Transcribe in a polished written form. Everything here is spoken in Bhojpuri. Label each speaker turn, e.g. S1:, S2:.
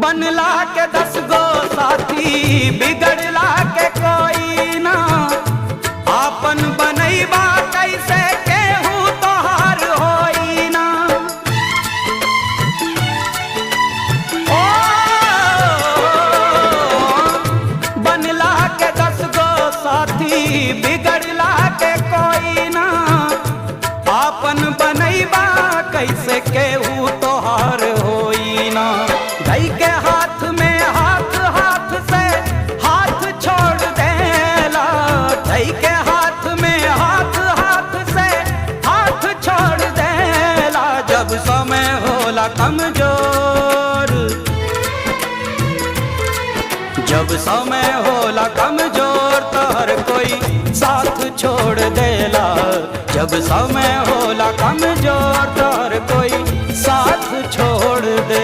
S1: बनला के 10 गो साथी बिगड़ला के कोई ना। आपन बनैबा कैसे केहू तोहार होई ना। ओ बनला के 10 गो साथी बिगड़ला के कोई ना। आपन बनैबा कैसे केहू तोहार होई ना। धई के हाथ में हाथ, हाथ से हाथ छोड़ देला। धई के हाथ में हाथ, हाथ से हाथ छोड़ देला। जब समय होला कमजोर, जब समय होला कमजोर तो हर कोई साथ छोड़ देला। जब समय होला कमजोर तो हर कोई साथ छोड़ दे।